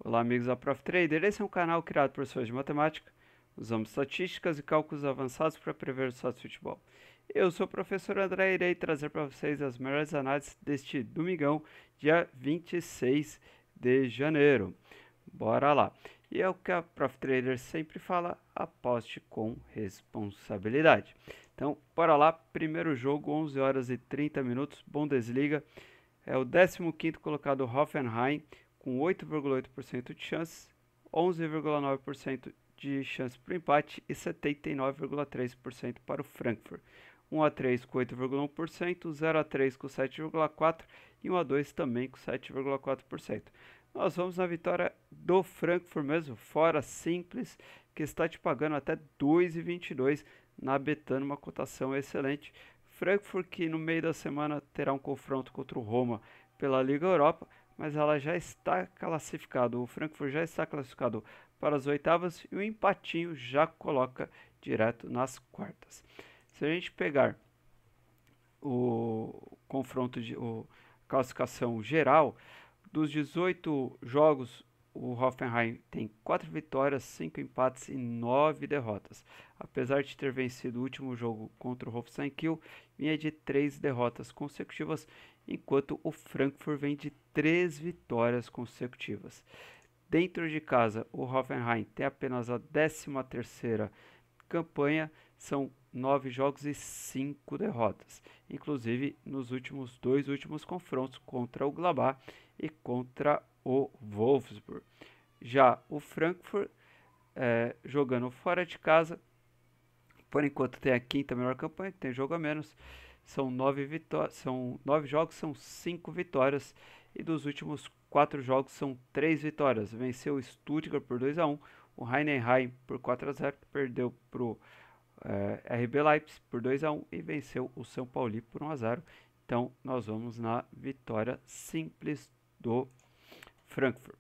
Olá, amigos da Prof Trader. Esse é um canal criado por pessoas de matemática. Usamos estatísticas e cálculos avançados para prever o resultados de futebol. Eu sou o professor André e irei trazer para vocês as melhores análises deste domingão, dia 26 de janeiro. Bora lá. E é o que a Prof Trader sempre fala: aposte com responsabilidade. Então, bora lá. Primeiro jogo, 11 horas e 30 minutos, Bundesliga. É o 15º colocado Hoffenheim, com 8,8% de chance, 11,9% de chance para o empate e 79,3% para o Frankfurt. 1-3 com 8,1%, 0-3 com 7,4% e 1-2 também com 7,4%. Nós vamos na vitória do Frankfurt mesmo, fora simples, que está te pagando até 2,22 na Betano, uma cotação excelente. Frankfurt, que no meio da semana terá um confronto contra o Roma pela Liga Europa, mas ela já está classificado. O Frankfurt já está classificado para as oitavas e o empatinho já coloca direto nas quartas. Se a gente pegar o confronto de classificação geral, dos 18 jogos, o Hoffenheim tem 4 vitórias, 5 empates e 9 derrotas. Apesar de ter vencido o último jogo contra o Holstein Kiel, vinha de 3 derrotas consecutivas, enquanto o Frankfurt vem de 3 vitórias consecutivas. Dentro de casa, o Hoffenheim tem apenas a 13ª campanha, são 9 jogos e 5 derrotas, inclusive nos dois últimos confrontos contra o Gladbach e contra o Wolfsburg. Já o Frankfurt, jogando fora de casa, por enquanto tem a 5ª melhor campanha, que tem jogo a menos. São 9 jogos, são 5 vitórias. E dos últimos 4 jogos são 3 vitórias. Venceu o Stuttgart por 2-1, o Heidenheim por 4-0, perdeu para o RB Leipzig por 2-1 e venceu o São Paulo por 1-0. Então nós vamos na vitória simples do Frankfurt.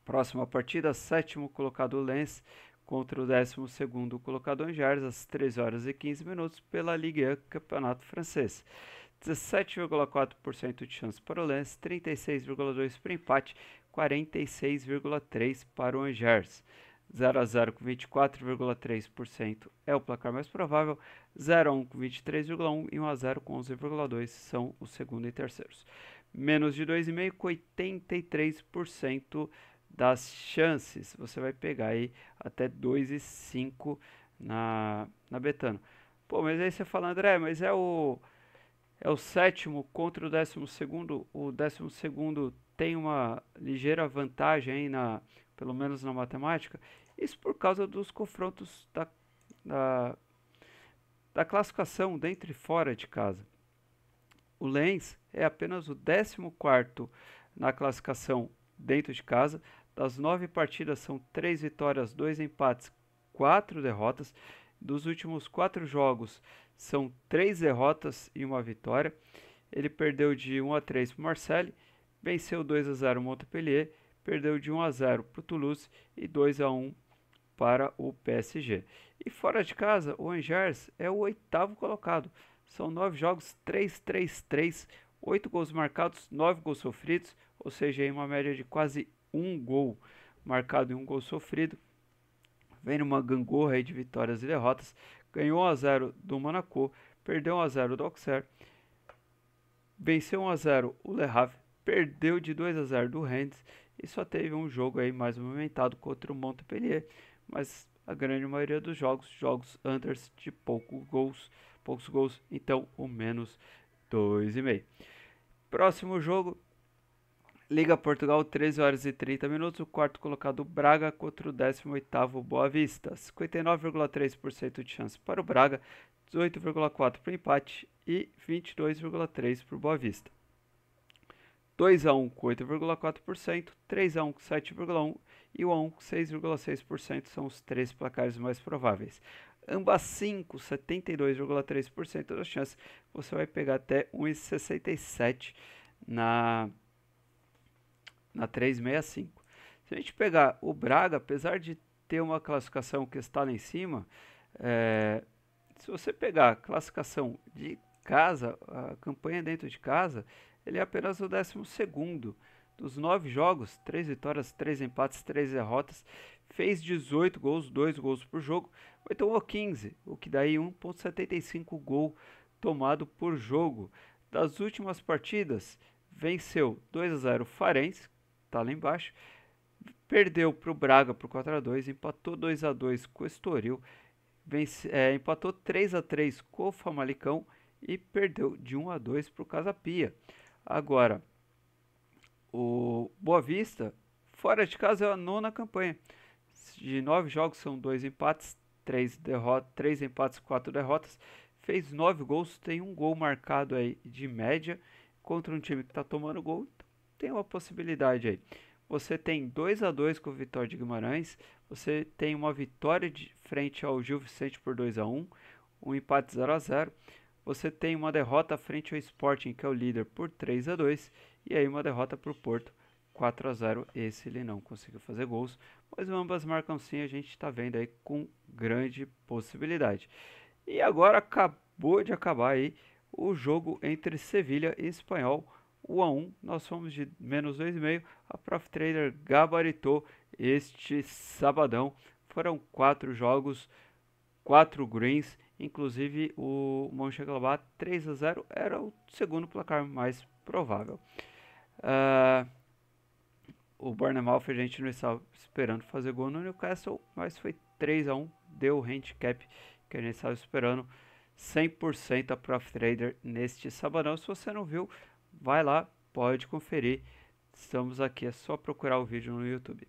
Próxima partida, 7º colocado Lens contra o 12º colocado Angers, às 13 horas e 15 minutos, pela Ligue 1, Campeonato Francês. 17,4% de chance para o Lens, 36,2% para o empate, 46,3% para o Angers. 0-0 com 24,3% é o placar mais provável, 0-1 com 23,1% e 1-0 com 11,2% são os segundo e terceiros. Menos de 2,5 com 83% das chances. Você vai pegar aí até 2,5 na Betano. Pô, mas aí você fala, André, mas é o 7º contra o 12º. O 12º tem uma ligeira vantagem aí, pelo menos na matemática. Isso por causa dos confrontos da classificação dentro e fora de casa. O Lens é apenas o 14º na classificação dentro de casa. Das 9 partidas são 3 vitórias, 2 empates, 4 derrotas. Dos últimos 4 jogos são 3 derrotas e 1 vitória. Ele perdeu de 1-3 para o Marseille, venceu 2-0 o Montpellier, perdeu de 1-0 para o Toulouse e 2-1 para o PSG. E fora de casa, o Angers é o 8º colocado. São 9 jogos, 3-3-3, 8 gols marcados, 9 gols sofridos, ou seja, em uma média de quase 1 gol marcado e 1 gol sofrido. Vem numa gangorra aí de vitórias e derrotas. Ganhou 1-0 do Monaco, perdeu 1-0 do Auxerre, venceu 1-0 o Le Havre, perdeu de 2-0 do Rennes e só teve um jogo aí mais movimentado contra o Montpellier, mas a grande maioria dos jogos unders de poucos gols, então o menos 2,5. Próximo jogo, Liga Portugal, 13 horas e 30 minutos, o quarto colocado Braga contra o 18º Boa Vista. 59,3% de chance para o Braga, 18,4% para o empate e 22,3% para o Boa Vista. 2-1 com 8,4%, 3-1 com 7,1% e o 1 com 6,6% são os 3 placares mais prováveis. Ambas 5, 72,3% das chances, você vai pegar até 1,67 na 365. Se a gente pegar o Braga, apesar de ter uma classificação que está lá em cima, se você pegar a classificação de casa, a campanha dentro de casa, ele é apenas o 12º. Dos 9 jogos, 3 vitórias, 3 empates, 3 derrotas, fez 18 gols, 2 gols por jogo, mas tomou 15, o que daí 1,75 gol tomado por jogo. Das últimas partidas, venceu 2-0 o Farense, tá lá embaixo, perdeu para o Braga por 4-2, empatou 2-2 com o Estoril, empatou 3-3 com o Famalicão e perdeu de 1-2 para o Casa Pia. Agora, o Boa Vista, fora de casa, é a nona campanha. De 9 jogos, são 2 empates, 3 empates, 4 derrotas. Fez 9 gols, tem um gol marcado aí de média contra um time que está tomando gol. Então, tem uma possibilidade aí. Você tem 2-2 com o Vitória de Guimarães. Você tem uma vitória de frente ao Gil Vicente por 2-1. Um empate 0-0. Você tem uma derrota frente ao Sporting, que é o líder, por 3-2. E aí uma derrota para o Porto, 4-0. Esse ele não conseguiu fazer gols. Mas ambas marcam sim, a gente está vendo aí com grande possibilidade. E agora acabou de acabar aí o jogo entre Sevilha e Espanhol. 1-1, nós fomos de menos 2,5. A Prof Trader gabaritou este sabadão. Foram 4 jogos, 4 greens, inclusive o Mönchengladbach 3-0 era o segundo placar mais provável. O Bournemouth a gente não estava esperando fazer gol no Newcastle, mas foi 3-1, deu o handicap que a gente estava esperando. 100% a Prof Trader neste sabadão. Se você não viu, vai lá, pode conferir. Estamos aqui, é só procurar o vídeo no YouTube.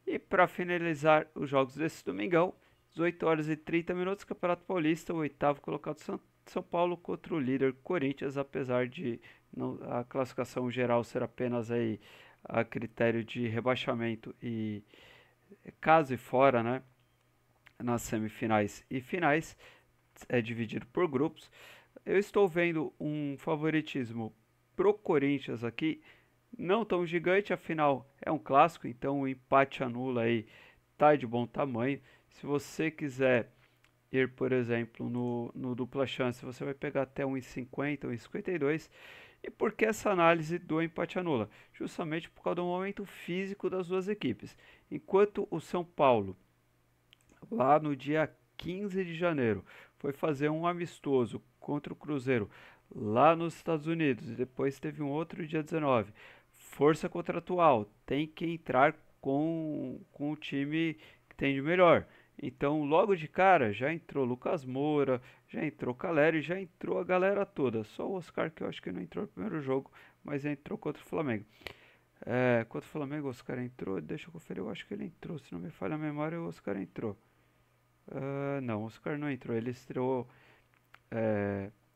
E para finalizar os jogos desse domingão, 18 horas e 30 minutos, Campeonato Paulista, o oitavo colocado São Paulo contra o líder Corinthians, apesar de a classificação geral ser apenas aí a critério de rebaixamento e caso e fora, né, nas semifinais e finais, é dividido por grupos. Eu estou vendo um favoritismo pro Corinthians aqui, não tão gigante, afinal é um clássico, então o empate anula aí, tá de bom tamanho. Se você quiser ir, por exemplo, no dupla chance, você vai pegar até 1,50, 1,52. E por que essa análise do empate anula? Justamente por causa do momento físico das duas equipes. Enquanto o São Paulo, lá no dia 15 de janeiro, foi fazer um amistoso contra o Cruzeiro lá nos Estados Unidos, e depois teve um outro dia 19, força contratual, tem que entrar com o time que tem de melhor. Então, logo de cara, já entrou Lucas Moura, já entrou Caleri, já entrou a galera toda. Só o Oscar, que eu acho que não entrou no primeiro jogo, mas entrou contra o Flamengo. Contra o Flamengo, o Oscar entrou. Deixa eu conferir, eu acho que ele entrou. Se não me falha a memória, o Oscar entrou. Não, o Oscar não entrou. Ele estreou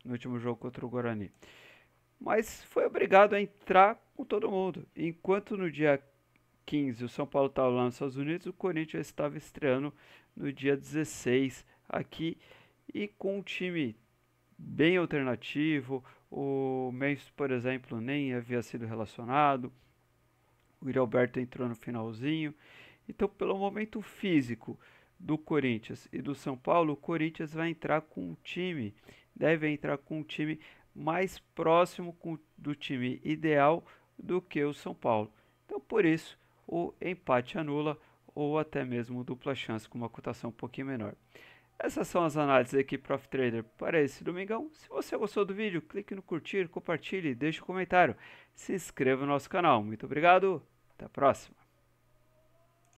no último jogo contra o Guarani. Mas foi obrigado a entrar com todo mundo. Enquanto no dia 15 o São Paulo estava lá nos Estados Unidos, o Corinthians estava estreando no dia 16 aqui e com um time bem alternativo. O Memphis, por exemplo, nem havia sido relacionado. O Yuri Alberto entrou no finalzinho. Então, pelo momento físico do Corinthians e do São Paulo, o Corinthians vai entrar com um time, deve entrar com um time mais próximo do time ideal do que o São Paulo. Então, por isso, o empate anula ou até mesmo dupla chance com uma cotação um pouquinho menor. Essas são as análises aqui Prof Trader para esse domingão. Se você gostou do vídeo, clique no curtir, compartilhe, deixe um comentário, se inscreva no nosso canal. Muito obrigado, até a próxima.